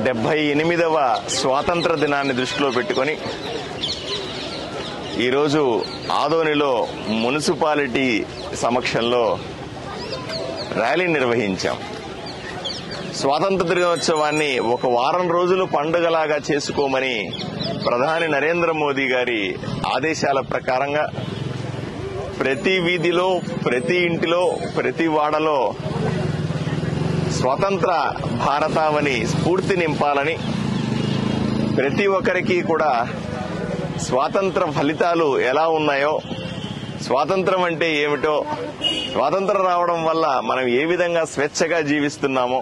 78వ స్వాతంత్ర దినాన్ని దృష్టిలో పెట్టుకొని ఈరోజు ఆదోనిలో మున్సిపాలిటీ సమక్షంలో ర్యాలీ నిర్వహించాం. స్వాతంత్ర దినోత్సవాన్ని ఒక వారం రోజులు పండుగలాగా చేసుకోమని ప్రధాని నరేంద్ర మోదీ గారి ఆదేశాల ప్రకారంగా ప్రతి వీధిలో, ప్రతి ఇంటిలో, ప్రతి వాడలో స్వతంత్ర భారతావని స్ఫూర్తి నింపాలని, ప్రతి ఒక్కరికి కూడా స్వాతంత్ర ఫలితాలు ఎలా ఉన్నాయో, స్వాతంత్రం అంటే ఏమిటో, స్వాతంత్రం రావడం వల్ల మనం ఏ విధంగా స్వేచ్ఛగా జీవిస్తున్నామో,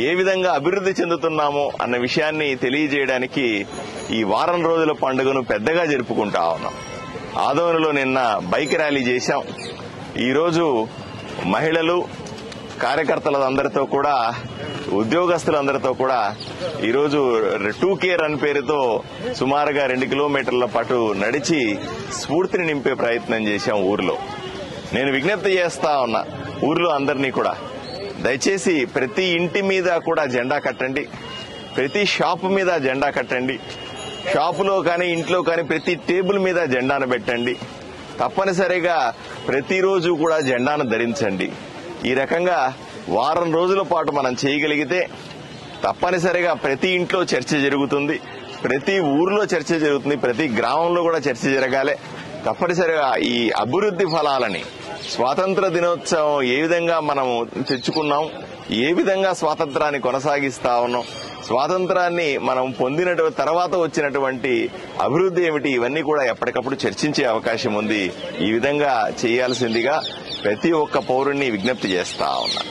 ఏ విధంగా అభివృద్ధి చెందుతున్నామో అన్న విషయాన్ని తెలియజేయడానికి ఈ వారం రోజుల పండుగను పెద్దగా జరుపుకుంటా ఉన్నాం. ఆదోనిలో నిన్న బైక్ ర్యాలీ చేశాం. ఈరోజు మహిళలు, కార్యకర్తలందరితో కూడా, ఉద్యోగస్తులందరితో కూడా ఈరోజు 2K రన్ పేరుతో సుమారుగా 2 కిలోమీటర్ల పాటు నడిచి స్ఫూర్తిని నింపే ప్రయత్నం చేశాం ఊర్లో. నేను విజ్ఞప్తి చేస్తా ఉన్నా ఊర్లో అందరినీ కూడా, దయచేసి ప్రతి ఇంటి మీద కూడా జెండా కట్టండి, ప్రతి షాపు మీద జెండా కట్టండి, షాపులో కానీ ఇంట్లో కానీ ప్రతి టేబుల్ మీద జెండాను పెట్టండి. తప్పనిసరిగా ప్రతిరోజు కూడా జెండాను ధరించండి. ఈ రకంగా వారం రోజుల పాటు మనం చేయగలిగితే తప్పనిసరిగా ప్రతి ఇంట్లో చర్చ జరుగుతుంది, ప్రతి ఊర్లో చర్చ జరుగుతుంది, ప్రతి గ్రామంలో కూడా చర్చ జరగాలి. తప్పనిసరిగా ఈ అభివృద్ధి ఫలాలని, స్వాతంత్ర దినోత్సవం ఏ విధంగా మనం తెచ్చుకున్నాం, ఏ విధంగా స్వాతంత్రాన్ని కొనసాగిస్తా ఉన్నాం, స్వాతంత్రాన్ని మనం పొందిన తర్వాత వచ్చినటువంటి అభివృద్ధి ఏమిటి, ఇవన్నీ కూడా ఎప్పటికప్పుడు చర్చించే అవకాశం ఉంది. ఈ విధంగా చేయాల్సిందిగా ప్రతి ఒక్క పౌరుణ్ణి విజ్ఞప్తి చేస్తా ఉన్నా.